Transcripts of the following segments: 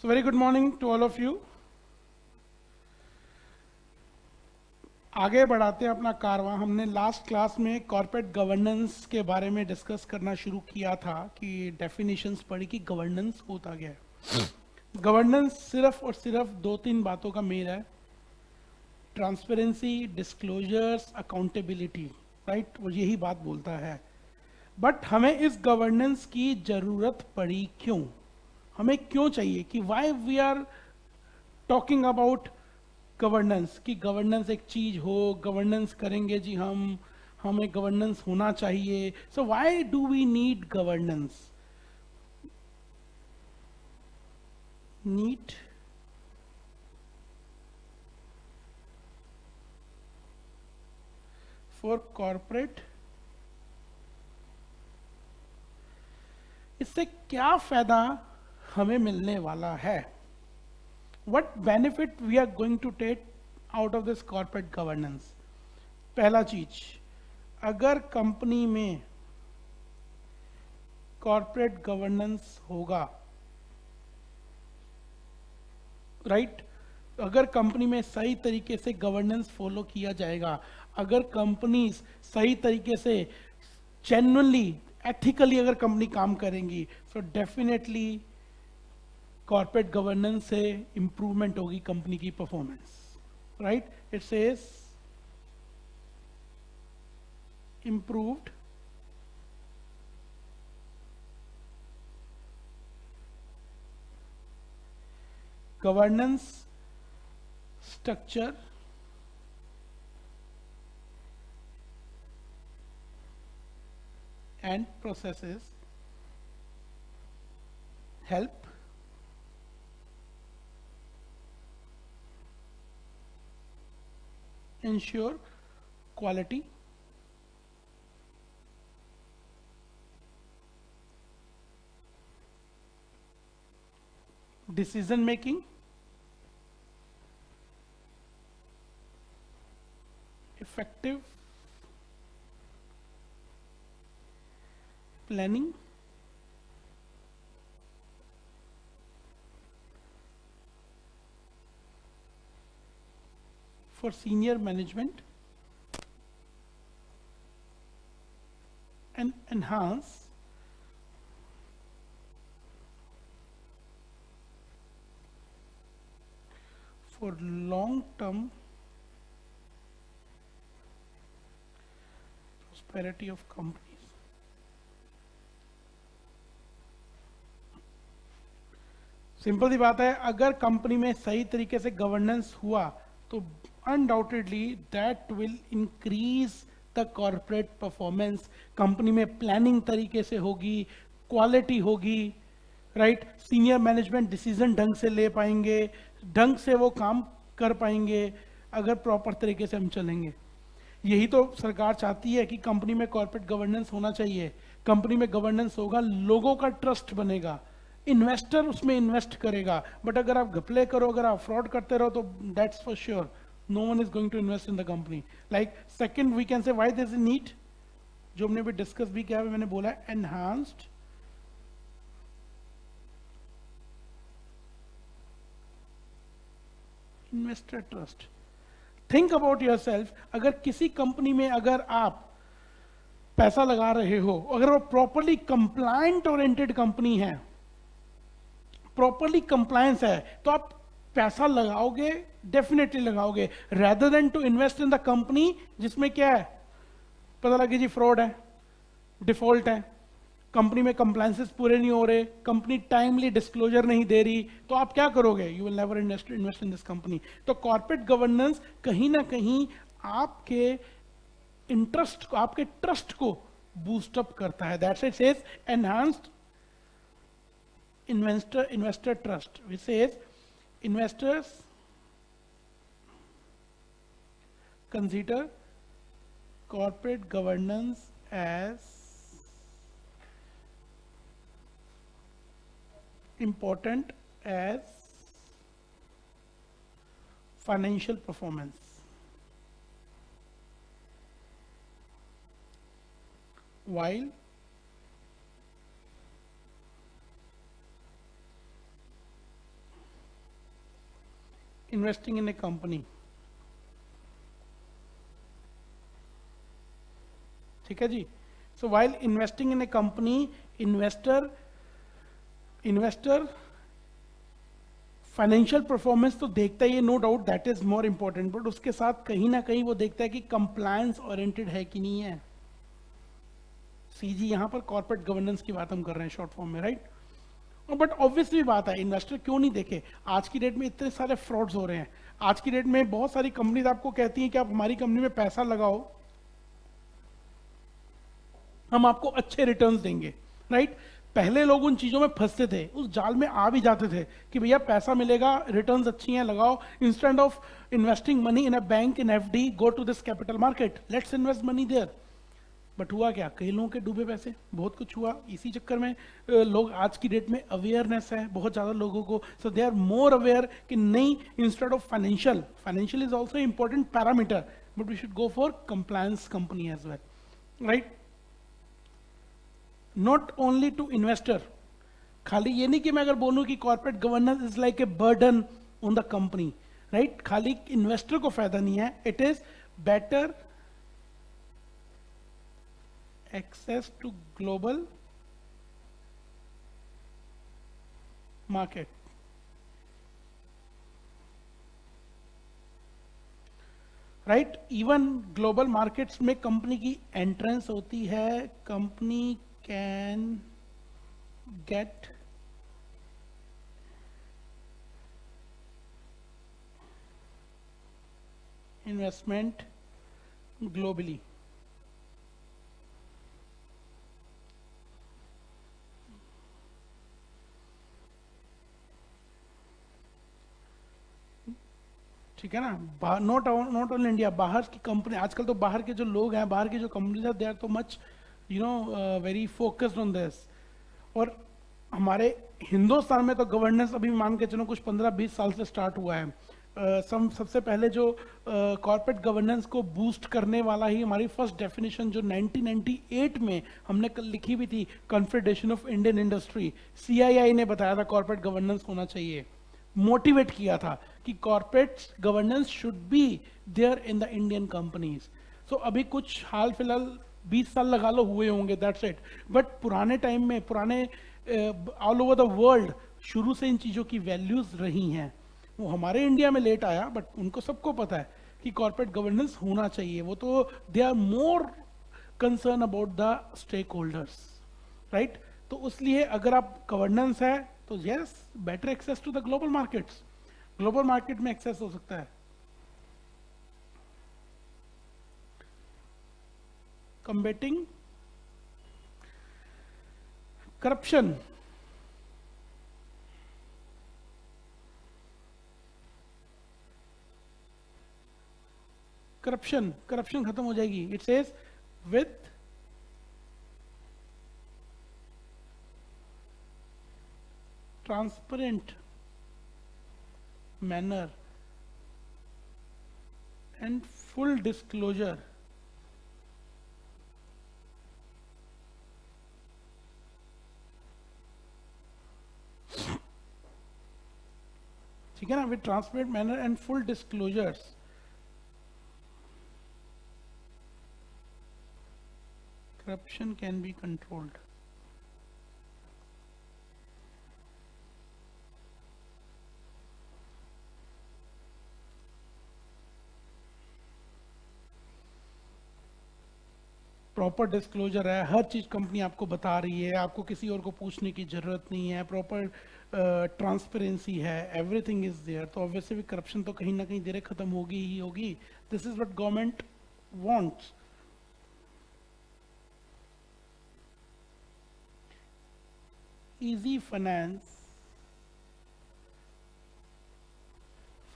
So very good morning to all of you. आगे बढ़ाते हैं अपना कारवां। हमने लास्ट क्लास में कॉर्पोरेट गवर्नेंस के बारे में डिस्कस करना शुरू किया था कि डेफिनेशंस पढ़ी कि गवर्नेंस होता क्या है। गवर्नेंस सिर्फ और सिर्फ दो तीन बातों का मेल है, ट्रांसपेरेंसी, डिस्क्लोजर्स, अकाउंटेबिलिटी, राइट। वो यही बात बोलता है। बट हमें इस गवर्नेंस की जरूरत पड़ी क्यों, हमें क्यों चाहिए, कि why we are talking about governance, कि गवर्नेंस एक चीज हो, गवर्नेंस करेंगे जी हम, हमें गवर्नेंस होना चाहिए। So why do we need governance? Need for corporate, इससे क्या फायदा हमें मिलने वाला है, what benefit we are going to take out of this corporate governance. पहला चीज, अगर कंपनी में कॉर्पोरेट गवर्नेंस होगा, राइट, अगर कंपनी में सही तरीके से गवर्नेंस फॉलो किया जाएगा, अगर कंपनीज सही तरीके से जेन्युइनली एथिकली अगर कंपनी काम करेंगी, सो डेफिनेटली कॉर्पोरेट गवर्नेंस से इंप्रूवमेंट होगी कंपनी की performance, right. It says improved governance structure and processes help ensure quality, decision making, effective planning, for senior management, and enhance for long-term prosperity of companies. Simple सी बात है, अगर company में सही तरीके से गवर्नेंस हुआ तो undoubtedly that will increase the corporate performance. Company में प्लानिंग तरीके से होगी, क्वालिटी होगी, राइट। सीनियर मैनेजमेंट डिसीजन ढंग से ले पाएंगे, ढंग से वो काम कर पाएंगे अगर प्रॉपर तरीके से हम चलेंगे। यही तो सरकार चाहती है कि कंपनी में कॉर्पोरेट गवर्नेंस होना चाहिए। कंपनी में गवर्नेंस होगा, लोगों का ट्रस्ट बनेगा, इन्वेस्टर उसमें इन्वेस्ट करेगा। बट अगर आप घपले करो, अगर आप फ्रॉड करते रहो, तो that's for sure no one is going to invest in the company. Like second we can say why this is need, जो हमने भी डिस्कस भी किया, मैंने बोला enhanced investor trust. Think about yourself, अगर किसी कंपनी में अगर आप पैसा लगा रहे हो, अगर वो प्रॉपरली कंप्लायंट ओरिएंटेड कंपनी है, प्रॉपरली कंप्लायंस है, तो आप पैसा लगाओगे, डेफिनेटली लगाओगे, rather than to invest in the company जिसमें क्या है, पता लगे जी फ्रॉड है, डिफॉल्ट है, कंपनी में कंप्लायंसेस पूरे नहीं हो रहे, कंपनी टाइमली डिस्क्लोजर नहीं दे रही, तो आप क्या करोगे? You will never invest in this company. तो कॉर्पोरेट गवर्नेंस कहीं ना कहीं आपके इंटरेस्ट को, आपके ट्रस्ट को बूस्टअप करता है। That's it says enhanced investor trust, which says investors consider corporate governance as important as financial performance, while investing in a company, ठीक है जी. So while investing in a company, investor financial performance तो देखता ही है, no doubt that is more important, but उसके साथ कहीं ना कहीं वो देखता है कि कंप्लायंस ओरिएंटेड है कि नहीं है. सीजी यहां पर कॉर्पोरेट गवर्नेंस की बात हम कर रहे हैं शॉर्ट फॉर्म में, राइट. बट ऑब्वियसली बात है, इन्वेस्टर क्यों नहीं देखे. आज की डेट में इतने सारे फ्रॉड्स हो रहे हैं. आज की डेट में बहुत सारी कंपनीज आपको कहती हैं कि आप हमारी कंपनी में पैसा लगाओ, हम आपको अच्छे रिटर्न्स देंगे, राइट. पहले लोग उन चीजों में फंसते थे, उस जाल में आ भी जाते थे कि भैया पैसा मिलेगा, रिटर्न्स अच्छी हैं, लगाओ. Instead of investing money in a bank, in FD, go to this capital market, let's invest money there. But हुआ क्या, कई लोगों के डूबे पैसे, बहुत कुछ हुआ. इसी चक्कर में लोग आज की डेट में अवेयरनेस है बहुत ज्यादा लोगों को, सो दे आर मोर अवेयर कि नहीं, instead of financial is also important parameter, but we should go for compliance company as well, right. Not only to investor. खाली ये नहीं कि मैं अगर बोलूं कि corporate governance is like a burden on the company, right. खाली investor को फायदा नहीं है, it is better access to global market, right. Even global markets में कंपनी की एंट्रेंस होती है, company can get investment globally. ठीक है ना. नॉट ओनली इंडिया, बाहर की कंपनी, आजकल तो बाहर के जो लोग हैं, बाहर की जो कंपनीज है, दे आर तो much very focused on this. और हमारे हिंदुस्तान में तो गवर्नेंस अभी मान के चलो कुछ 15-20 साल से स्टार्ट हुआ है. सबसे पहले जो कॉर्पोरेट गवर्नेंस को बूस्ट करने वाला ही हमारी फर्स्ट डेफिनेशन जो 1998 में हमने लिखी हुई थी, confederation of Indian industry, CII ने बताया था कॉर्पोरेट गवर्नेंस होना चाहिए, मोटिवेट किया था कि corporate governance should be there in the Indian companies. So अभी कुछ हाल फिलहाल 20 साल लगा लो हुए होंगे, दैट्स इट. बट पुराने टाइम में, पुराने ऑल ओवर द वर्ल्ड शुरू से इन चीजों की वैल्यूज रही हैं. वो हमारे इंडिया में लेट आया, बट उनको सबको पता है कि कॉर्पोरेट गवर्नेंस होना चाहिए. वो तो they are more concern about the stakeholders, right. तो इसलिए अगर आप गवर्नेंस है तो yes, better access to the global markets, global market में एक्सेस हो सकता है. कंबेटिंग करप्शन, करप्शन खत्म हो जाएगी. It says with transparent manner and full disclosure, ठीक है ना, with transparent manner and full disclosures, corruption can be controlled. Proper disclosure है, हर चीज कंपनी आपको बता रही है, आपको किसी और को पूछने की जरूरत नहीं है, प्रॉपर ट्रांसपेरेंसी है, एवरीथिंग इज देयर. तो ऑब्वियसली करप्शन तो कहीं ना कहीं धीरे खत्म होगी ही होगी. This is what government wants. Easy finance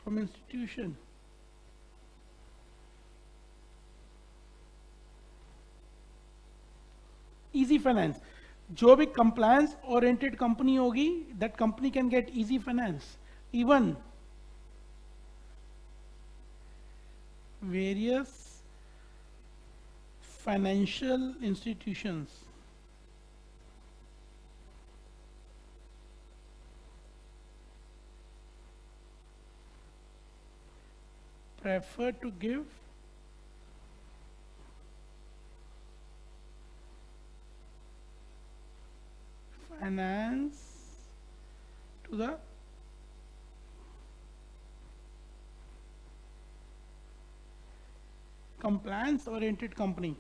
from institution. Easy finance, जो भी कंप्लायंस ओरिएंटेड कंपनी होगी, that company can gate easy finance. Even various financial institutions prefer to give finance to the compliance oriented company.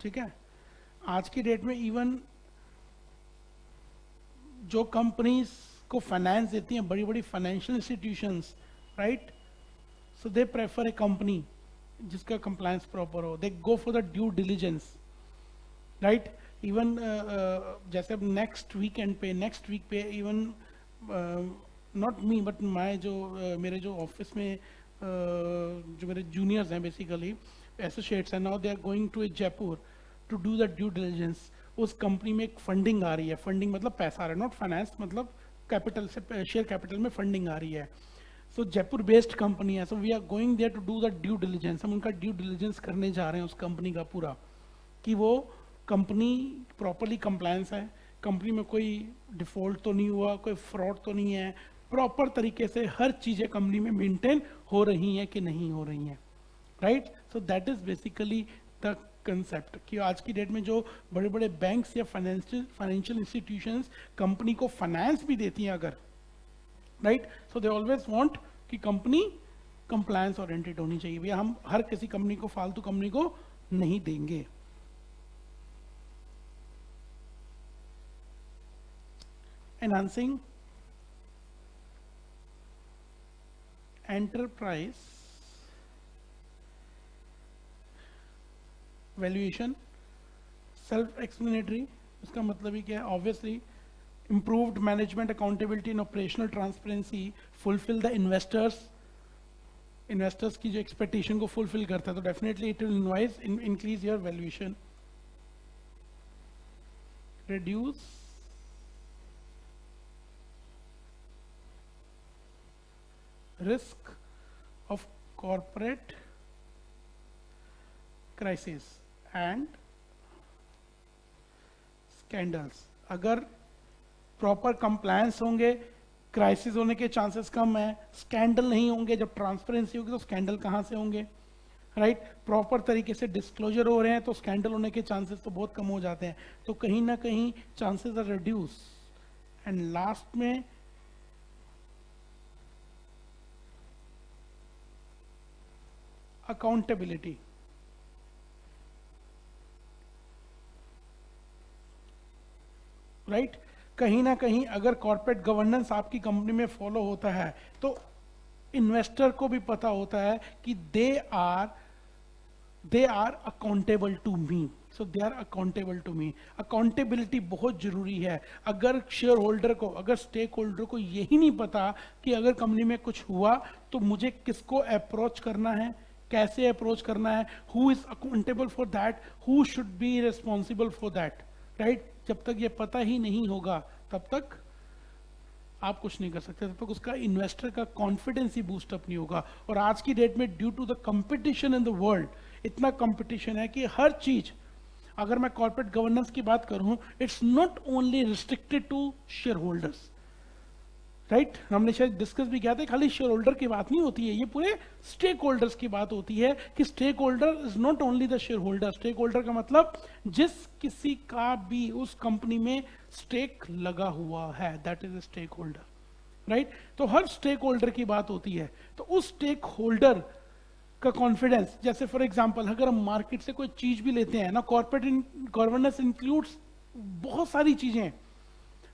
ठीक है, आज की date में even जो companies को फाइनेंस देती हैं, बड़ी बड़ी financial institutions, right, so they prefer a company जिसका कंप्लायंस प्रॉपर हो, they go for the due diligence, right. Even जैसे अब नेक्स्ट वीक पे even not me but my जो मेरे जो ऑफिस में जो मेरे जूनियर्स हैं, बेसिकली एसोसिएट्स हैं, now they are going to Jaipur to do the due diligence. उस कंपनी में एक फंडिंग आ रही है, फंडिंग मतलब पैसा आ रहा है, नॉट फाइनेंस, मतलब कैपिटल से, शेयर कैपिटल में फंडिंग आ रही है. सो जयपुर बेस्ड कंपनी है, so we are going there to do the due diligence. हम उनका ड्यू डिलीजेंस करने जा रहे हैं उस कंपनी का पूरा, कि वो कंपनी प्रॉपरली कंप्लायंस है, कंपनी में कोई डिफॉल्ट तो नहीं हुआ, कोई फ्रॉड तो नहीं है, प्रॉपर तरीके से हर चीज़ें कंपनी में मेंटेन हो रही हैं कि नहीं हो रही हैं, right. So that is basically the concept कि आज की डेट में जो बड़े बड़े बैंक्स या फाइनेंशियल इंस्टीट्यूशंस कंपनी को फाइनेंस भी देती हैं अगर, right, so they always want कि कंपनी कंप्लायंस ओरिएंटेड होनी चाहिए. भैया हम हर किसी कंपनी को, फालतू कंपनी को नहीं देंगे. Enhancing enterprise valuation, self explanatory. इसका मतलब ही क्या है? Obviously improved management accountability and operational transparency fulfill the investors की जो expectation को fulfill करता है, तो definitely it will increase your valuation. Reduce risk of corporate crisis and scandals. अगर प्रॉपर कंप्लायंस होंगे, क्राइसिस होने के चांसेस कम है, स्कैंडल नहीं होंगे. जब ट्रांसपेरेंसी होगी तो स्कैंडल कहाँ से होंगे, राइट. प्रॉपर तरीके से डिस्क्लोजर हो रहे हैं तो स्कैंडल होने के चांसेस तो बहुत कम हो जाते हैं. तो कहीं ना कहीं chances are reduce. And last में अकाउंटेबिलिटी. राइट, कहीं ना कहीं अगर कॉर्पोरेट गवर्नेंस आपकी कंपनी में फॉलो होता है तो इन्वेस्टर को भी पता होता है कि they are accountable to me. So they are accountable to me. Accountability बहुत जरूरी है. अगर शेयर होल्डर को, अगर स्टेक होल्डर को यही नहीं पता कि अगर कंपनी में कुछ हुआ तो मुझे किसको अप्रोच करना है, कैसे अप्रोच करना है, who is accountable for that, who should be responsible for that, right. जब तक ये पता ही नहीं होगा तब तक आप कुछ नहीं कर सकते, तब तक उसका इन्वेस्टर का कॉन्फिडेंस ही बूस्ट अप नहीं होगा. और आज की डेट में due to the competition in the world, इतना कंपटीशन है कि हर चीज, अगर मैं कॉर्पोरेट गवर्नेंस की बात करूं, it's not only restricted to shareholders, right. हमने शायद डिस्कस भी किया था, खाली शेयर होल्डर की बात नहीं होती है, ये पूरे स्टेक होल्डर्स की बात होती है कि stake holder is not only the shareholder. Stakeholder का मतलब जिस किसी का भी उस कंपनी में स्टेक लगा हुआ है, that is a stake holder, right. तो हर स्टेक होल्डर की बात होती है. तो उस स्टेक होल्डर का कॉन्फिडेंस, जैसे फॉर एग्जाम्पल अगर हम मार्केट से कोई चीज भी लेते हैं ना, कॉर्पोरेट गवर्नेंस इंक्लूड्स बहुत सारी चीजें,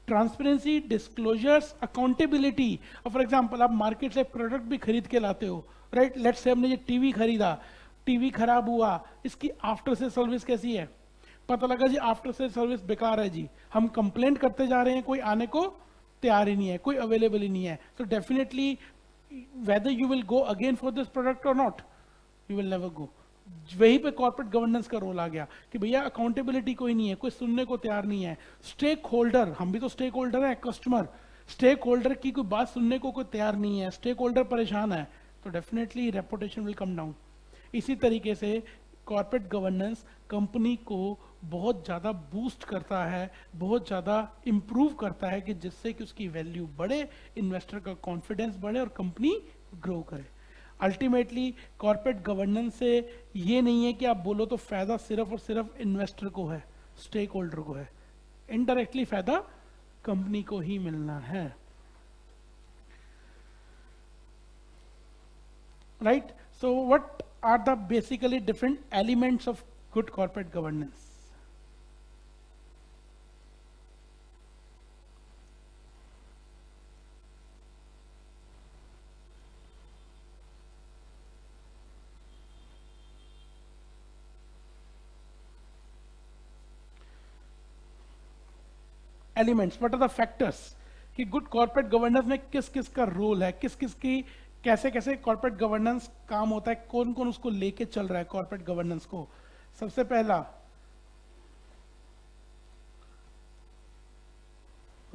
transparency, disclosures, accountability. For example आप मार्केट से प्रोडक्ट भी खरीद के लाते हो, राइट. लेट्स से हमने ये टीवी खरीदा, टीवी खराब हुआ, इसकी आफ्टर से सर्विस कैसी है, पता लगा जी आफ्टर से सर्विस बेकार है जी, हम कंप्लेंट करते जा रहे हैं, कोई आने को तैयार ही नहीं है, कोई अवेलेबल ही नहीं है. So definitely whether you will go again for this product और not, you will never go. वहीं पे कॉर्पोरेट गवर्नेंस का रोल आ गया कि भैया अकाउंटेबिलिटी कोई नहीं है, कोई सुनने को तैयार नहीं है. स्टेक होल्डर, हम भी तो स्टेक होल्डर है, कस्टमर, स्टेक होल्डर की कोई बात सुनने को कोई तैयार नहीं है, स्टेक होल्डर परेशान है, तो definitely reputation will come down. इसी तरीके से कॉर्पोरेट गवर्नेंस कंपनी को बहुत ज़्यादा बूस्ट करता है, बहुत ज़्यादा इम्प्रूव करता है, कि जिससे कि उसकी वैल्यू बढ़े, इन्वेस्टर का कॉन्फिडेंस बढ़े और कंपनी ग्रो करे। अल्टीमेटली कॉर्पोरेट गवर्नेंस से ये नहीं है कि आप बोलो तो फायदा सिर्फ और सिर्फ इन्वेस्टर को है, स्टेक होल्डर को है, इनडायरेक्टली फायदा कंपनी को ही मिलना है, right? So what are the basically different elements of good corporate governance? Elements, what are the factors कि गुड कॉर्पोरेट गवर्नेंस में किस किस का रोल है, किस किस की कैसे कैसे कॉर्पोरेट गवर्नेंस काम होता है, कौन कौन उसको लेके चल रहा है कॉर्पोरेट गवर्नेंस को। सबसे पहला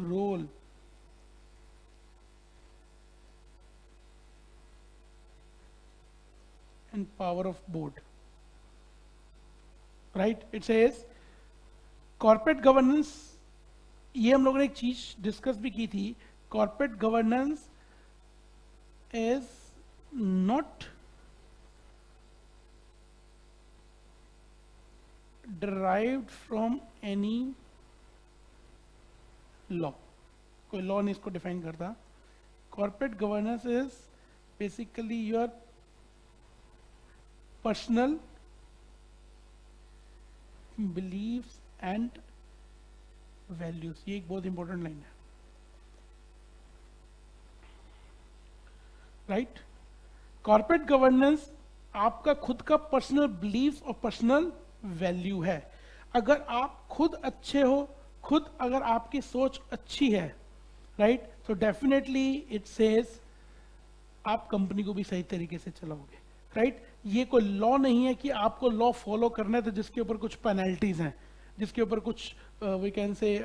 role and power of board, right? It says corporate governance, ये हम लोगों ने एक चीज डिस्कस भी की थी, corporate governance is not derived from any law, कोई लॉ नहीं इसको डिफाइन करता। Corporate governance is basically your personal believes and values, ये एक बहुत इंपॉर्टेंट लाइन है, राइट? कॉर्पोरेट गवर्नेंस आपका खुद का पर्सनल बिलीव्स और पर्सनल वैल्यू है। अगर आप खुद अच्छे हो, खुद अगर आपकी सोच अच्छी है, राइट, तो डेफिनेटली इट सेज आप कंपनी को भी सही तरीके से चलाओगे, राइट? ये कोई लॉ नहीं है कि आपको लॉ फॉलो करना है तो जिसके ऊपर कुछ पेनल्टीज हैं, जिसके ऊपर कुछ वी कैन से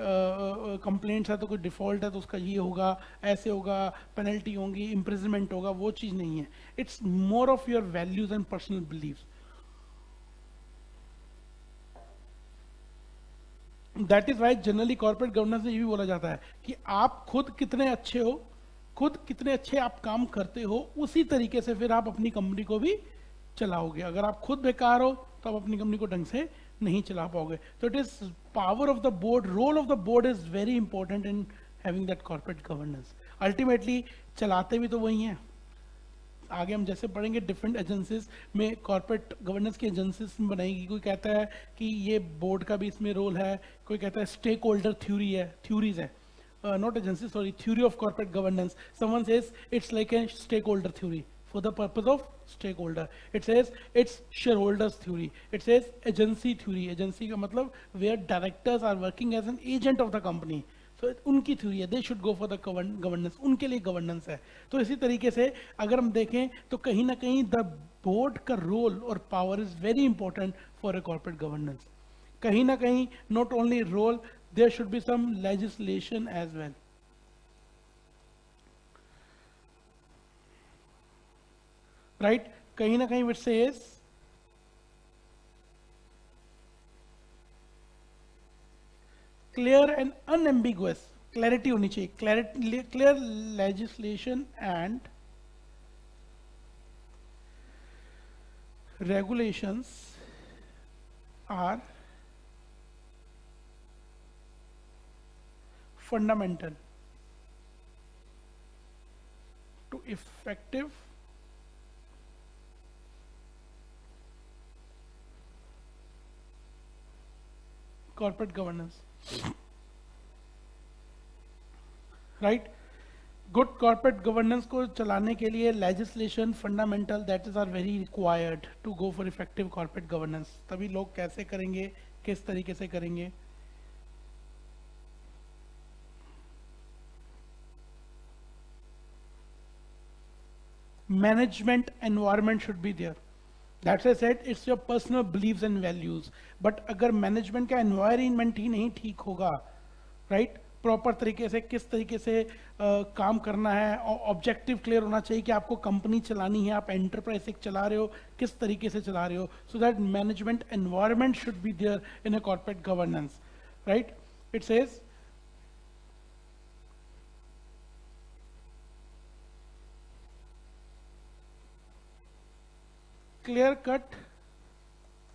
कंप्लेंट्स है तो कुछ डिफॉल्ट है तो उसका ये होगा, ऐसे होगा, पेनल्टी होगी, इम्प्रिजनमेंट होगा, वो चीज़ नहीं है। It's more of your values and personal believes. That is why generally corporate governance में ये भी बोला जाता है कि आप खुद कितने अच्छे हो, खुद कितने अच्छे आप काम करते हो, उसी तरीके से फिर आप अपनी कंपनी को भी चलाओगे। अगर आप खुद बेकार हो तो आप अपनी कंपनी को ढंग से नहीं चला पाओगे। तो it is power of the board, role of the board is very important in having that corporate governance. Ultimately चलाते भी तो वही हैं। आगे हम जैसे पढ़ेंगे डिफरेंट एजेंसीज में कॉर्पोरेट गवर्नेंस की एजेंसीज बनाएगी। कोई कहता है कि ये बोर्ड का भी इसमें रोल है, कोई कहता है स्टेक होल्डर थ्योरी है, थ्योरीज है, not agency, sorry, theory of corporate governance. Someone says it's like a stakeholder theory for the purpose of stakeholder. It says it's shareholders theory. It says agency theory. Agency का मतलब where directors are working as an agent of the company. So उनकी theory है, they should go for the governance. उनके लिए governance है। तो इसी तरीके से अगर हम देखें तो कहीं ना कहीं the board का role और power is very important for a corporate governance. कहीं ना कहीं not only role, there should be some legislation as well. Right? कहीं ना कहीं it says clear and unambiguous, clarity होनी चाहिए, clarity, clear legislation and regulations are fundamental to effective corporate governance, right? Good corporate governance को चलाने के लिए legislation fundamental that is are very required to go for effective corporate governance. तभी लोग कैसे करेंगे, किस तरीके से करेंगे। management environment should be there. That's I said it's your personal beliefs and values. But अगर management का environment ही नहीं ठीक होगा, right, प्रॉपर तरीके से किस तरीके से काम करना है, और ऑब्जेक्टिव क्लियर होना चाहिए कि आपको कंपनी चलानी है, आप एंटरप्राइज एक चला रहे हो, किस तरीके से चला रहे हो, so that management environment should be there in a corporate governance, right. It says clear cut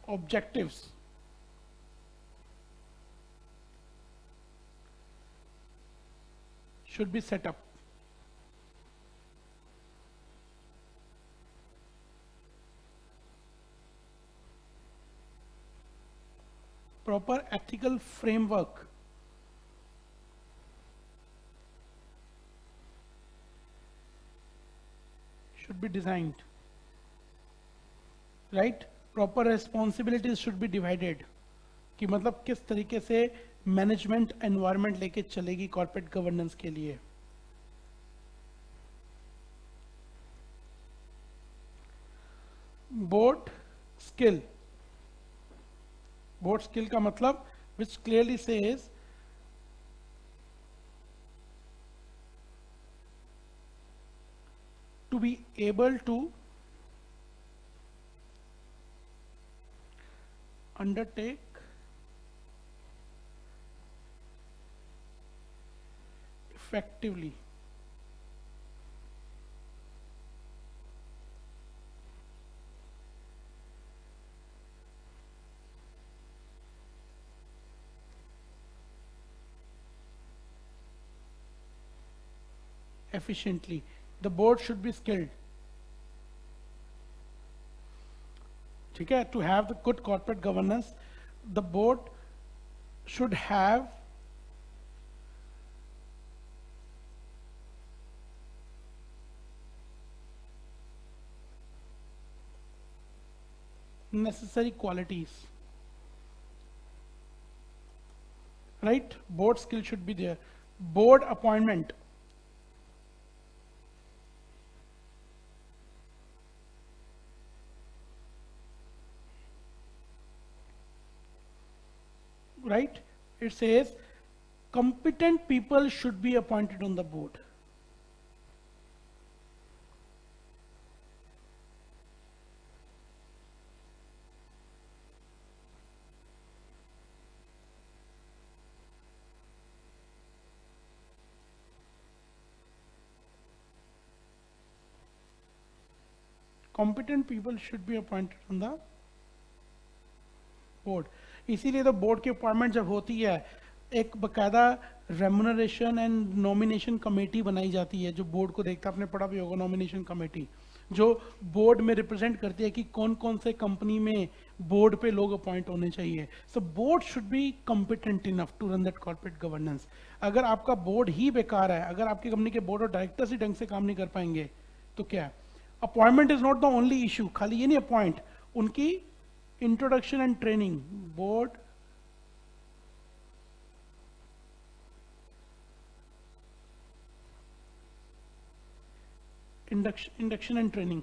objectives should be set up. Proper ethical framework should be designed, right. Proper responsibilities should be divided, कि मतलब किस तरीके से management environment लेके चलेगी corporate governance के लिए. Board skill, board skill का मतलब विच clearly says to be able to undertake effectively efficiently. The board should be skilled, ठीक है. To have the good corporate governance, the board should have necessary qualities, right. Board skill should be there. Board appointment, right. It says competent people should be appointed on the board. Competent people should be appointed on the board. इसीलिए तो board की appointment जब होती है, एक बकायदा remuneration and nomination committee बनाई जाती है जो बोर्ड को देखता है. आपने पढ़ा भी होगा नॉमिनेशन कमेटी, जो बोर्ड में रिप्रेजेंट करती है कि कौन कौन से कंपनी में बोर्ड पे लोग अपॉइंट होने चाहिए. So board should be competent enough to run that corporate governance. अगर आपका बोर्ड ही बेकार है, अगर आपकी कंपनी के बोर्ड ऑफ डायरेक्टर्स ही ढंग से काम नहीं कर पाएंगे, तो क्या है. Appointment is not the only issue. खाली ये नहीं अपॉइंट, उनकी introduction and training, board induction and training.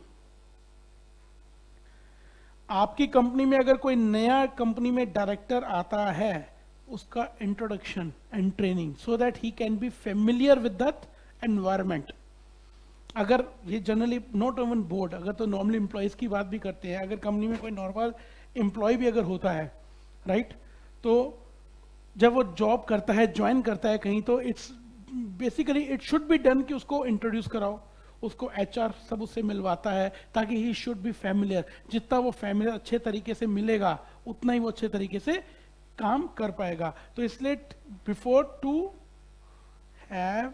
आपकी कंपनी में अगर कोई नया कंपनी में डायरेक्टर आता है, उसका introduction and training, so that he can be familiar with that environment. अगर ये जनरली नॉट इवन बोर्ड, अगर तो नॉर्मली एम्प्लॉयज की बात भी करते हैं, अगर कंपनी में कोई नॉर्मल एम्प्लॉय भी अगर होता है, राइट, तो जब वो जॉब करता है, ज्वाइन करता है कहीं, तो it's basically it should be done कि उसको इंट्रोड्यूस कराओ, उसको एचआर सब उससे मिलवाता है, ताकि ही शुड बी फैमिलियर. जितना वो फैमिलियर अच्छे तरीके से मिलेगा, उतना ही वो अच्छे तरीके से काम कर पाएगा. तो इसलिए before to have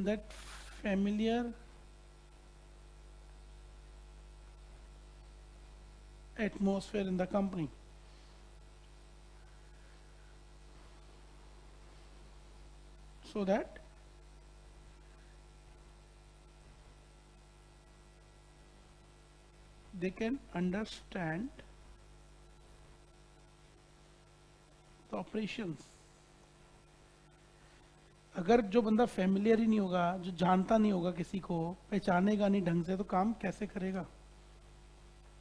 that familiar atmosphere in the company, so that they can understand the operations. अगर जो बंदा फैमिलियर ही नहीं होगा, जो जानता नहीं होगा, किसी को पहचानेगा नहीं ढंग से, तो काम कैसे करेगा.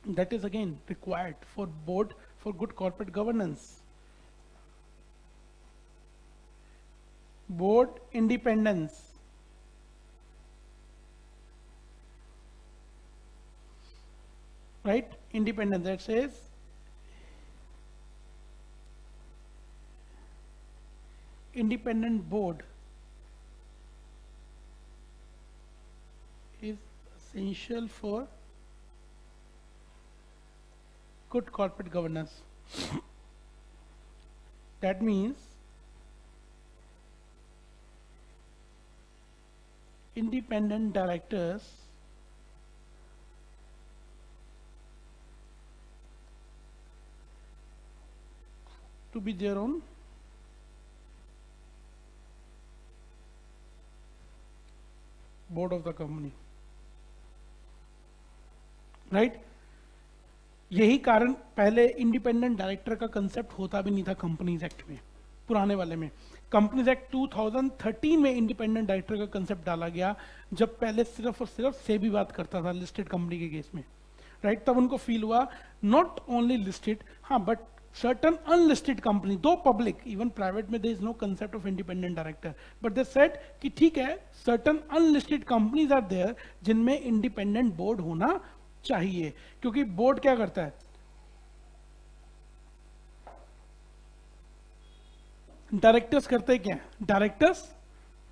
That is again required for board, for good corporate governance. board independence, right? Independence, that says independent board is essential for good corporate governance. That means independent directors to be their own board of the company, right? यही कारण पहले independent director का concept होता भी नहीं था companies act में, पुराने वाले में। कंपनीज एक्ट 2013 में इंडिपेंडेंट डायरेक्टर का कंसेप्ट डाला गया, जब पहले सिर्फ और सिर्फ सेबी बात करता था लिस्टेड कंपनी के केस में, राइट? तब उनको फील हुआ नॉट ओनली लिस्टेड, हाँ, but certain unlisted company, though public, even private में there is no concept of independent director, but they said कि ठीक है, certain unlisted companies are there जिनमें independent board होना चाहिए, क्योंकि board क्या करता है? डायरेक्टर्स करते क्या? डायरेक्टर्स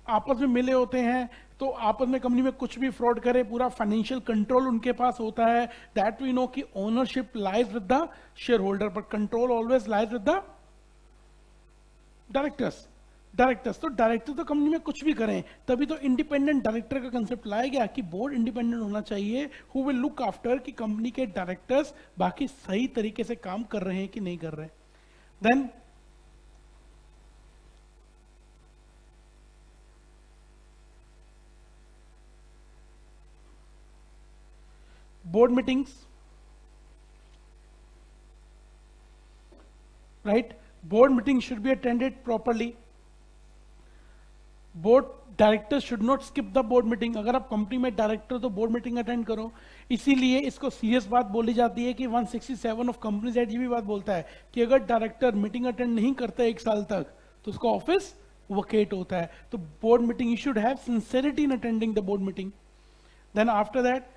आपस में मिले होते हैं, तो आपस में कंपनी में कुछ भी फ्रॉड करे, पूरा फाइनेंशियल कंट्रोल उनके पास होता है। दैट वी नो कि ownership lies with the share holder, but control always lies with the directors तो डायरेक्टर तो कंपनी में कुछ भी करें, तभी तो इंडिपेंडेंट डायरेक्टर का कंसेप्ट लाया गया कि बोर्ड इंडिपेंडेंट होना चाहिए, हु विल लुक आफ्टर कि कंपनी के डायरेक्टर्स बाकी सही तरीके से काम कर रहे हैं कि नहीं कर रहे। Then board meetings, right? Board meetings should be attended properly. Board directors should not skip the board meeting. अगर आप कंपनी में डायरेक्टर तो बोर्ड मीटिंग अटेंड करो। इसीलिए इसको सीरियस बात बोली जाती है कि 167 ऑफ कंपनीज एक्ट ये भी बात बोलता है कि अगर डायरेक्टर मीटिंग अटेंड नहीं करता 1 साल तक तो उसका ऑफिस वकेट होता है। तो board meeting, you should have sincerity in attending the board meeting. Then after that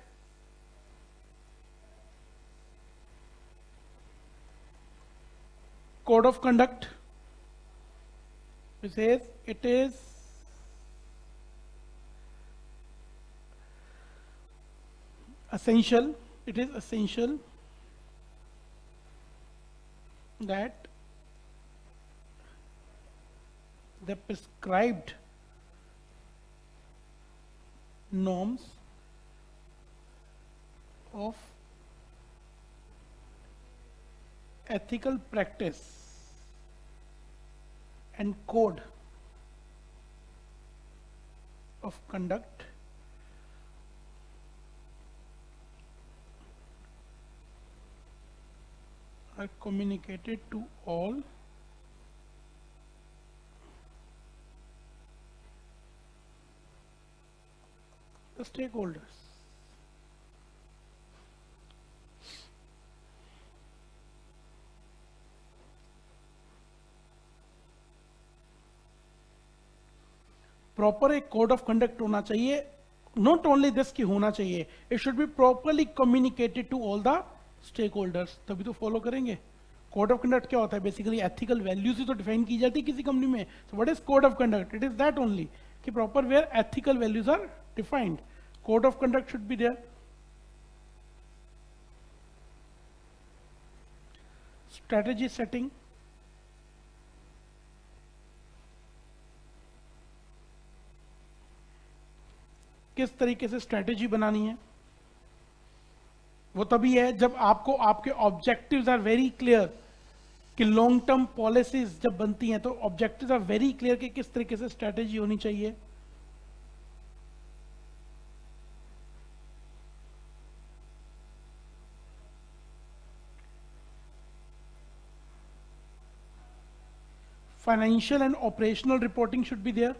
code of conduct, it says it is essential that the prescribed norms of ethical practice and code of conduct are communicated to all the stakeholders. Proper एक code of conduct होना चाहिए, not only this की होना चाहिए, it should be properly communicated to all the stakeholders, तभी तो follow करेंगे। Code of conduct क्या होता है? बेसिकली एथिकल वैल्यूज ही तो डिफाइन की जाती है किसी कंपनी में। So what is code of conduct? It is that only कि proper where ethical values are defined, code of conduct should be there. Strategy setting, किस तरीके से स्ट्रेटेजी बनानी है, वो तभी है जब आपको आपके ऑब्जेक्टिव्स आर वेरी क्लियर, कि लॉन्ग टर्म पॉलिसीज जब बनती हैं तो ऑब्जेक्टिव्स आर वेरी क्लियर कि किस तरीके से स्ट्रेटेजी होनी चाहिए। Financial and operational reporting should be there.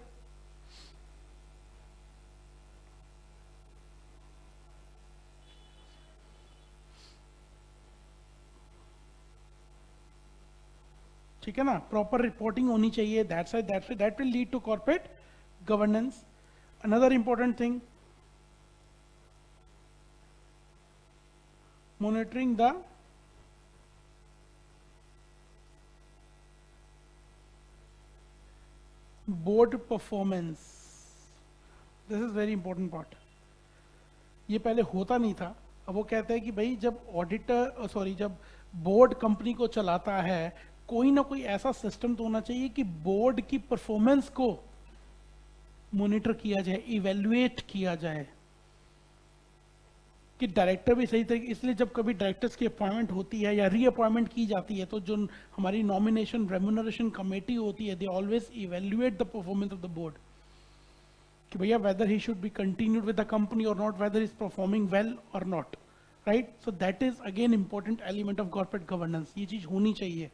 ठीक ठीक है ना, प्रॉपर रिपोर्टिंग होनी चाहिए, that will lead to corporate governance. Another important thing, monitoring the board performance. This is very important part. ये पहले होता नहीं था. अब वो कहते हैं कि भाई जब ऑडिटर जब बोर्ड कंपनी को चलाता है, कोई ना कोई ऐसा सिस्टम तो होना चाहिए कि बोर्ड की परफॉर्मेंस को मॉनिटर किया जाए, इवेल्युएट किया जाए, कि डायरेक्टर भी सही तरीके. इसलिए जब कभी डायरेक्टर्स की अपॉइंटमेंट होती है या रीअपॉइंटमेंट की जाती है, तो जो हमारी नॉमिनेशन रेम्यूनरेशन कमेटी होती है, they always evaluate the performance of the board, कि भैया whether he should be continued with the company और not, whether is performing well और not, right. So that is again important element of corporate governance. ये चीज होनी चाहिए.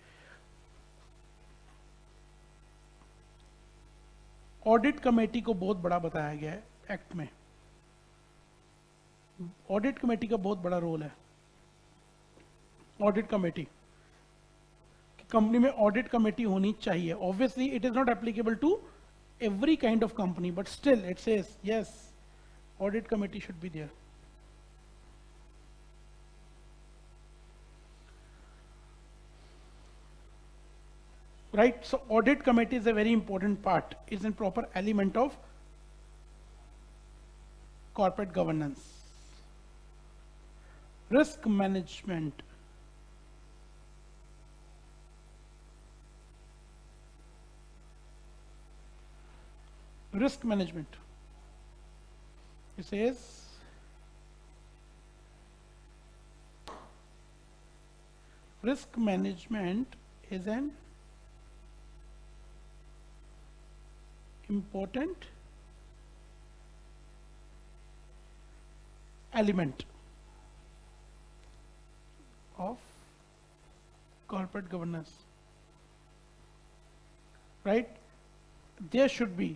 Audit committee को बहुत बड़ा बताया गया है एक्ट में. ऑडिट कमेटी का बहुत बड़ा रोल है. ऑडिट कमेटी, कंपनी में ऑडिट कमेटी होनी चाहिए. Obviously it is not applicable to every kind of company, but still it says yes, audit committee should be there. Right, so audit committee is a very important part, is a proper element of corporate governance. Risk management. Risk management. It says risk management is an important element of corporate governance, right. There should be,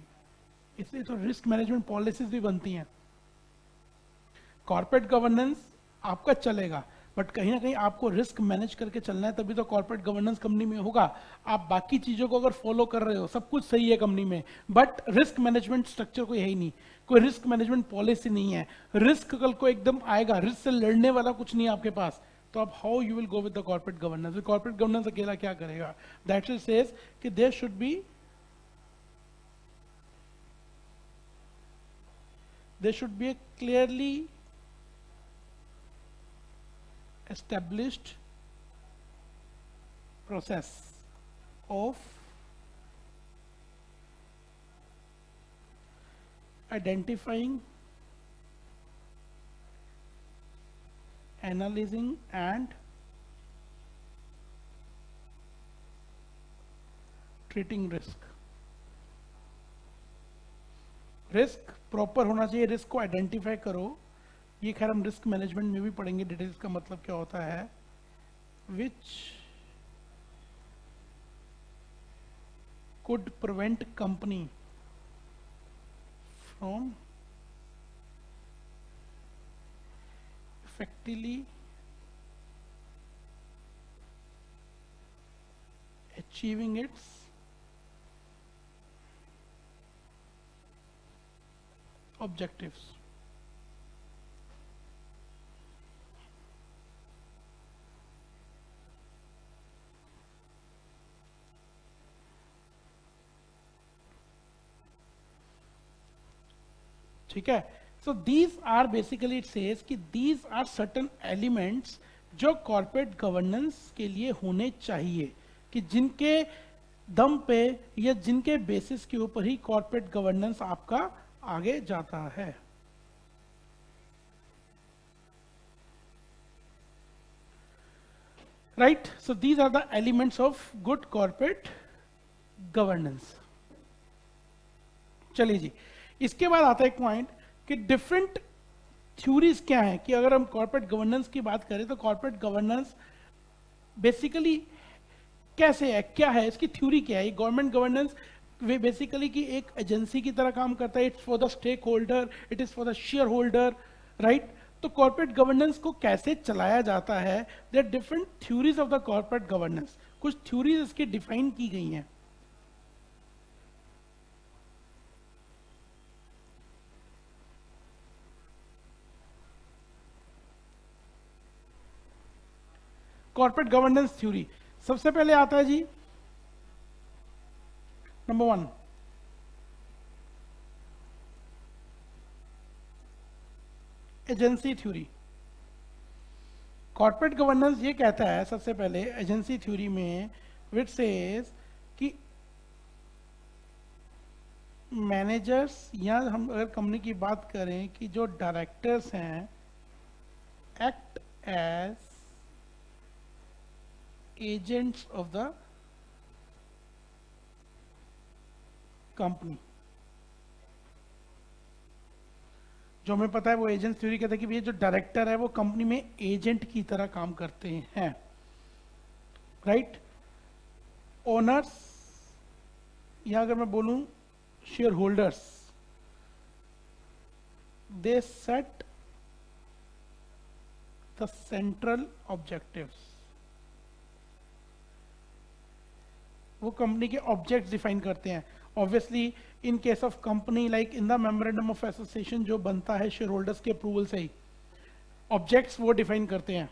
इसलिए तो risk management policies भी बनती हैं. Corporate governance आपका चलेगा, but कहीं ना कहीं आपको रिस्क मैनेज करके चलना है, तभी तो कॉर्पोरेट गवर्नेंस कंपनी में होगा. आप बाकी चीजों को अगर फॉलो कर रहे हो, सब कुछ सही है कंपनी में, बट रिस्क मैनेजमेंट स्ट्रक्चर कोई है ही नहीं, कोई रिस्क मैनेजमेंट पॉलिसी नहीं है, रिस्क कल को एकदम आएगा, रिस्क से लड़ने वाला कुछ नहीं है आपके पास, तो आप how you will go with the corporate governance. Corporate governance अकेला क्या करेगा. दैट विल सेज कि there should be a clearly established process of identifying, analyzing and treating risk. Risk proper होना चाहिए, रिस्क को आइडेंटिफाई करो. ये खैर हम रिस्क मैनेजमेंट में भी पढ़ेंगे डिटेल्स का मतलब क्या होता है. विच could prevent company from effectively achieving its objectives. ठीक है. So these are basically, it says कि दीज आर सर्टन एलिमेंट्स जो कॉर्पोरेट गवर्नेंस के लिए होने चाहिए, कि जिनके दम पे या जिनके बेसिस के ऊपर ही कॉर्पोरेट गवर्नेंस आपका आगे जाता है. Right, so these are the elements of good corporate governance. चलिए जी, इसके बाद आता है एक पॉइंट कि डिफरेंट थ्योरीज क्या है, कि अगर हम कॉर्पोरेट गवर्नेंस की बात करें तो कॉर्पोरेट गवर्नेंस बेसिकली कैसे है, क्या है, इसकी थ्योरी क्या है. गवर्नमेंट गवर्नेंस वे बेसिकली कि एक एजेंसी की तरह काम करता है. It's for the stakeholder, it is for the shareholder, right. तो कॉर्पोरेट गवर्नेंस को कैसे चलाया जाता है, there different theories of the corporate governance. कुछ थ्योरीज इसकी डिफाइन की गई हैं। कॉर्पोरेट गवर्नेंस थ्योरी, सबसे पहले आता है जी number 1, agency theory. Corporate governance ये कहता है सबसे पहले एजेंसी थ्योरी में, विच सेज कि मैनेजर्स, या हम अगर कंपनी की बात करें कि जो डायरेक्टर्स हैं act as agents of the company. जो हमें पता है वो एजेंट थ्योरी कहता है कि ये जो डायरेक्टर है वो कंपनी में एजेंट की तरह काम करते हैं, राइट। ओनर्स, या अगर मैं बोलूं share holders, they set the central objectives. वो कंपनी के ऑब्जेक्ट्स डिफाइन करते हैं। Obviously in case of company, like in the memorandum of association जो बनता है शेयर होल्डर्स के अप्रूवल से ही, ऑब्जेक्ट्स वो डिफाइन करते हैं,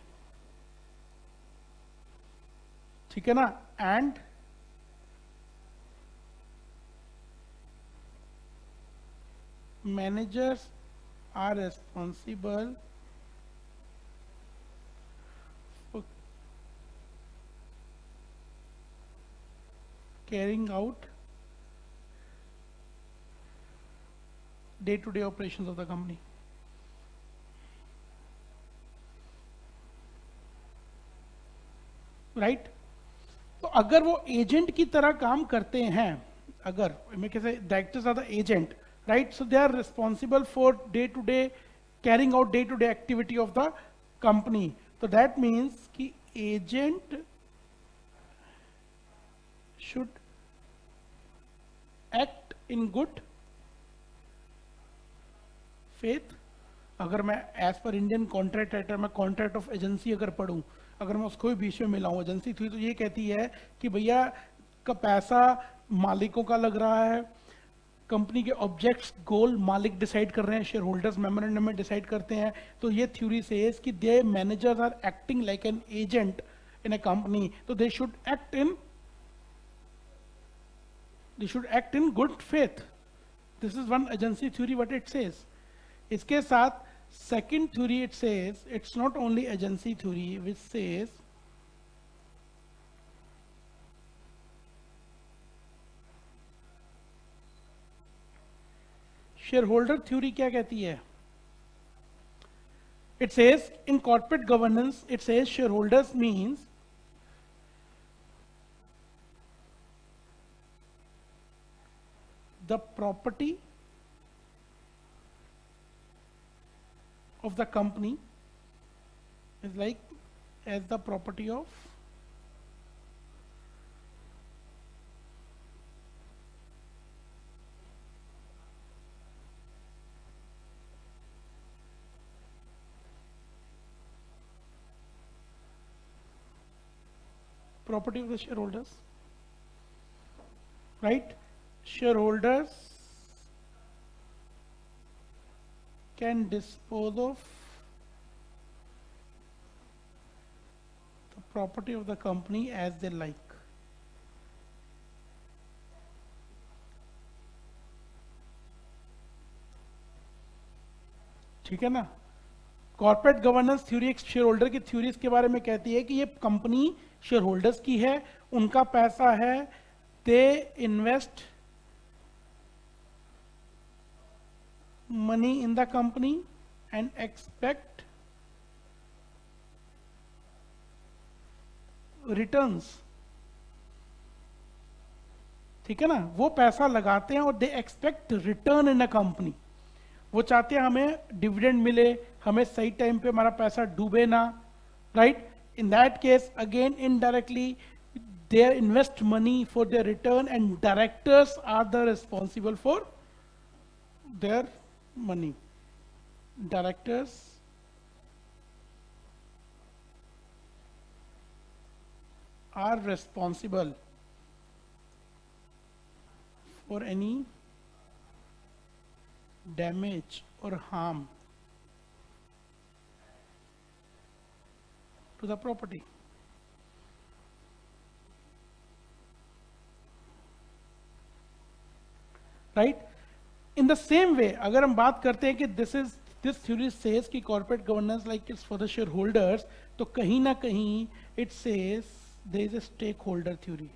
ठीक है ना। And managers are responsible for carrying out day-to-day operations of the company. Right, तो अगर वो एजेंट की तरह काम करते हैं, अगर मैं कैसे directors are the agent, right, so they are responsible for day to day carrying out day to day activity of the company. तो दैट मीन्स कि agent should act in good faith. अगर मैं as per Indian contract writer, मैं contract of agency अगर पढ़ूं, अगर मैं उसको भी बीच में मिलाऊं, एजेंसी थी तो ये कहती है कि भैया का पैसा मालिकों का लग रहा है, कंपनी के ऑब्जेक्ट्स गोल मालिक डिसाइड कर रहे हैं, शेयर होल्डर्स मेमोरेंडम में डिसाइड करते हैं। तो ये थ्योरी सेज कि they managers are acting like an agent in a company, तो they should act in good faith. This is one agency theory what it says. इसके साथ second theory it says, it's not only agency theory which says shareholder theory क्या कहती है? It says in corporate governance, it says shareholders means the property of the company is like as the property of the shareholders, right? Shareholders can dispose of the property of the company as they like. ठीक है ना। Corporate governance theory एक share holder की theories के बारे में कहती है कि ये कंपनी शेयर होल्डर्स की है, उनका पैसा है, they invest money in the company and expect returns। ठीक है ना, वो पैसा लगाते हैं और they expect return in a company. वो चाहते हैं हमें डिविडेंड मिले, हमें सही टाइम पे हमारा पैसा डूबे ना, right. In that case again indirectly they invest money for their return and directors are the responsible for their money। Directors are responsible for any damage or harm to the property. Right, in the same way अगर हम बात करते हैं कि this theory says कि corporate governance like it's for the share holders, तो कहीं ना कहीं it says there is a stake holder theory.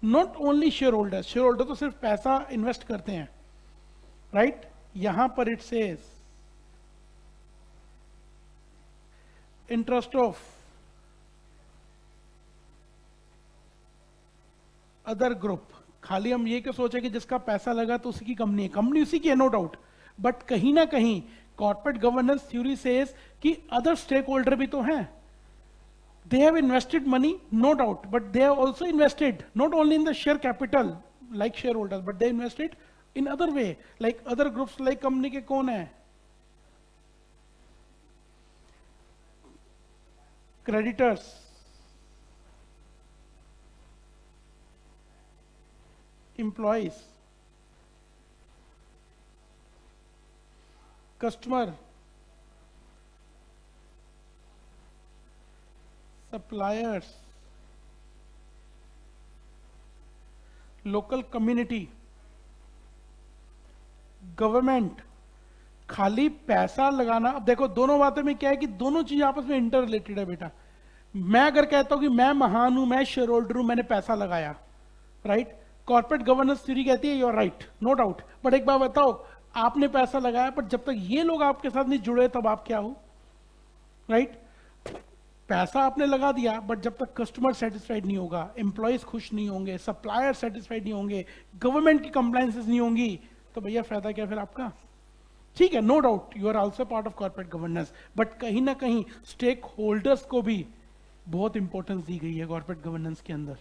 Not only share holder तो सिर्फ पैसा इन्वेस्ट करते हैं, राइट यहां पर it says interest of other group. खाली हम ये क्यों सोचे कि जिसका पैसा लगा तो उसकी कंपनी है, कंपनी उसी की है, नो डाउट, बट कहीं ना कहीं कॉर्पोरेट गवर्नेंस थ्योरी सेज कि अदर स्टेक होल्डर भी तो हैं. They have invested money, no doubt, but they have also invested not only in the share capital like shareholders, but they invested in other way, like other groups, like company के कौन है, creditors, employees, customer, suppliers, local community, government. खाली पैसा लगाना, अब देखो दोनों बातों में क्या है कि दोनों चीज आपस में इंटर रिलेटेड है बेटा. मैं अगर कहता हूं कि मैं महान हूं, मैं शेयर होल्डर हूं, मैंने पैसा लगाया, राइट, कॉर्पोरेट गवर्नेंस थ्योरी कहती है you are right, no doubt, but एक बात बताओ, आपने पैसा लगाया पर जब तक ये लोग आपके साथ नहीं जुड़े तब आप क्या हो, राइट. पैसा आपने लगा दिया बट जब तक कस्टमर सेटिस्फाइड नहीं होगा, एम्प्लॉयज खुश नहीं होंगे, सप्लायर सेटिस्फाइड नहीं होंगे, गवर्नमेंट की कंप्लायंसेस नहीं होंगी, तो भैया फायदा क्या फिर आपका. ठीक है, no doubt you are also part of corporate governance, but कहीं ना कहीं स्टेक होल्डर्स को भी बहुत इंपॉर्टेंस दी गई है कॉर्पोरेट गवर्नेंस के अंदर.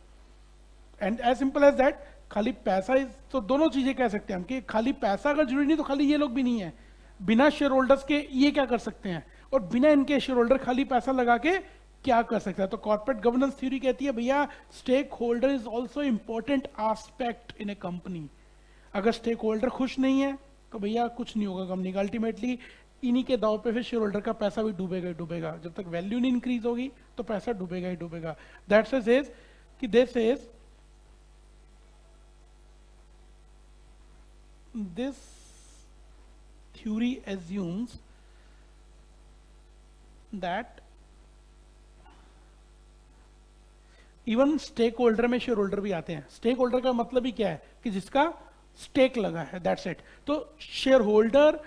And as simple as that, खाली पैसा तो दोनों चीजें कह सकते हैं हम कि खाली पैसा अगर जरूरी नहीं तो खाली ये लोग भी नहीं है, बिना शेयर होल्डर्स के ये क्या कर सकते हैं, और बिना इनके शेयर होल्डर खाली पैसा लगा के क्या कर सकता है. तो कॉर्पोरेट गवर्नेंस थ्योरी कहती है भैया stake holder is also important aspect in a company. अगर स्टेक होल्डर खुश नहीं है तो भैया कुछ नहीं होगा कंपनी का, अल्टीमेटली इन्हीं के दाव पे फिर शेयर होल्डर का पैसा भी डूबेगा ही डूबेगा. जब तक वैल्यू नहीं इंक्रीज होगी तो पैसा डूबेगा ही डूबेगा. दैट्स सेज कि this says this theory assumes that even stake holder में शेयर होल्डर भी आते हैं. स्टेक होल्डर का मतलब ही क्या है कि जिसका स्टेक लगा है, दैट्स इट. तो shareholder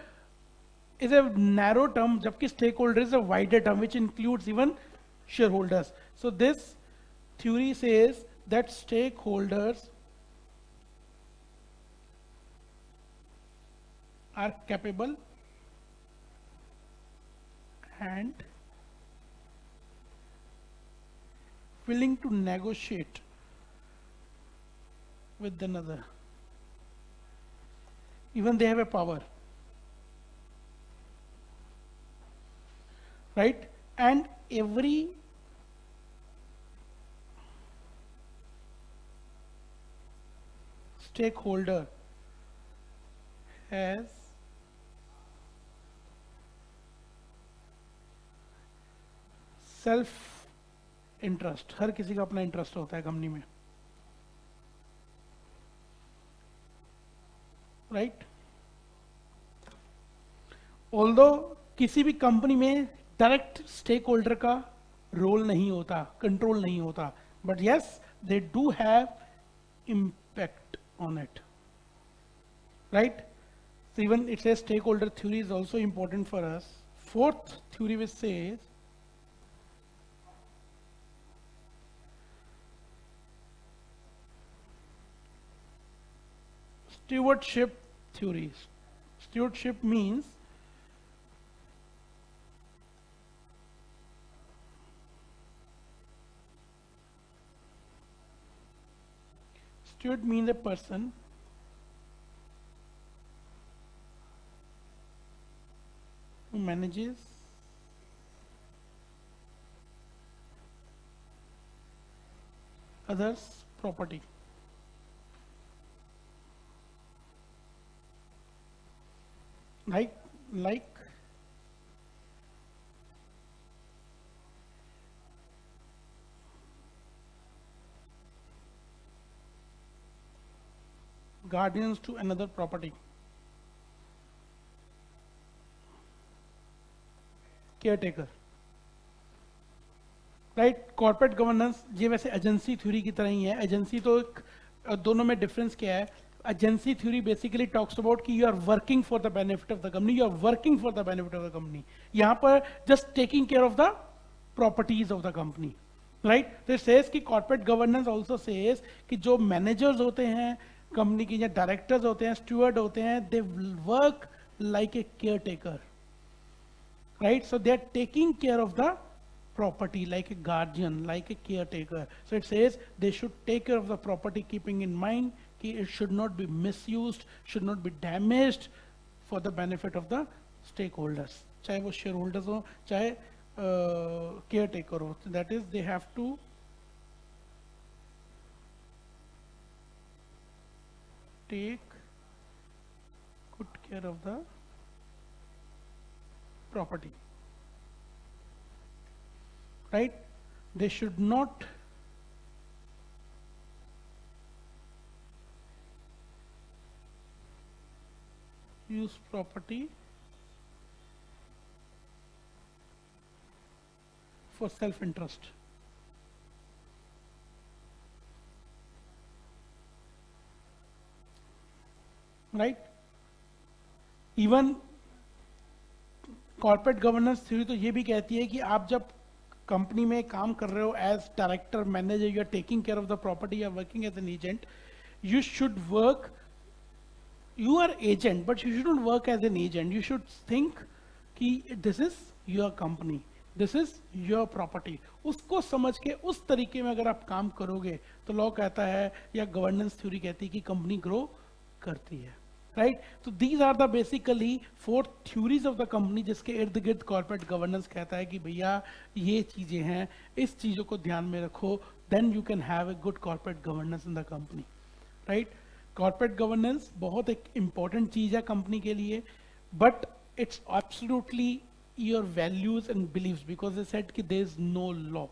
is a narrow term, जबकि stake holder is a wider term which includes even shareholders. So this theory says that stakeholders are capable and willing to negotiate with another. Even they have a power, right? And every stakeholder has self interest. हर किसी का अपना interest होता है company में, right. Although किसी भी company में डायरेक्ट स्टेक होल्डर का रोल नहीं होता, कंट्रोल नहीं होता, but yes they do have impact on it, right. So even it says stakeholder theory is also important for us. Fourth theory which says stewardship theories. Stewardship means steward means a person who manages others property. Like guardians to another property, caretaker, right. Corporate governance ये वैसे agency theory की तरह ही है. Agency तो दोनों में difference क्या है? Agency theory basically talks about कि you are working for the benefit of the company, you are working for the benefit of the company. यहाँ पर just taking care of the properties of the company, right. तो it says कि corporate governance also says कि जो managers होते हैं company की, या डायरेक्टर्स होते हैं, स्टूअर्ड होते हैं, they work like a care taker, right? So they are taking care of the property like a guardian, like a caretaker. So it says they should take care of the property, keeping in mind that it should not be misused, should not be damaged for the benefit of the stakeholders. चाहे वो shareholders हो, चाहे caretaker हो. That is, they have to take good care of the property, right? They should not use property for self-interest. Right? Even corporate governance theory तो ये भी कहती है कि आप जब कंपनी में काम कर रहे हो as director, manager, you are taking care of the property, you are working as an agent, you should work, you are agent but you shouldn't work as an agent. You should think कि this is your company, this is your property. उसको समझ के उस तरीके में अगर आप काम करोगे तो लॉ कहता है या गवर्नेंस थ्योरी कहती है कि कंपनी ग्रो करती है, राइट. तो these are the basically 4 theories of the company जिसके इर्द गिर्द कॉर्पोरेट गवर्नेंस कहता है कि भैया ये चीजें हैं, इस चीजों को ध्यान में रखो, then you can have a good corporate governance in the company, right. Corporate governance बहुत एक इंपॉर्टेंट चीज है कंपनी के लिए, but it's absolutely your values and believes, because they said कि देयर इज नो लॉ.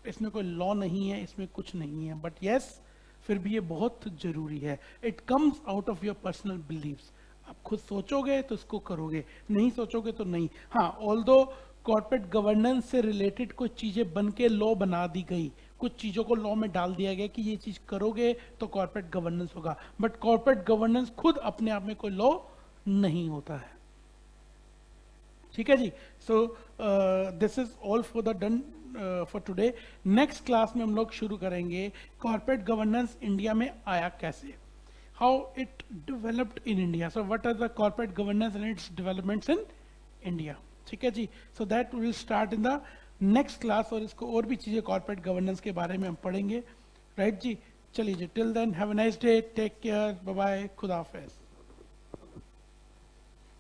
इसमें कोई लॉ नहीं है, इसमें कुछ नहीं है, बट यस फिर भी ये बहुत जरूरी है. It comes out of your personal believes. आप खुद सोचोगे तो इसको करोगे, नहीं सोचोगे तो नहीं. हाँ, ऑल्दो कॉर्पोरेट गवर्नेंस से रिलेटेड कुछ चीजें बन के लॉ बना दी गई, कुछ चीजों को लॉ में डाल दिया गया कि ये चीज करोगे तो कॉर्पोरेट गवर्नेंस होगा, बट कॉर्पोरेट गवर्नेंस खुद अपने आप में कोई लॉ नहीं होता है. ठीक है जी. So this is all for the done for today. Next class में हम लोग शुरू करेंगे कॉर्पोरेट गवर्नेंस इंडिया में आया कैसे, how it developed in India. So what are the corporate governance and its developments in India. ठीक है जी. So that will start in the next class, और इसको और भी चीजें कॉर्पोरेट गवर्नेंस के बारे में हम पढ़ेंगे, राइट जी. चलिए जी, till then have a nice day, take care, bye bye, खुदा हाफिज.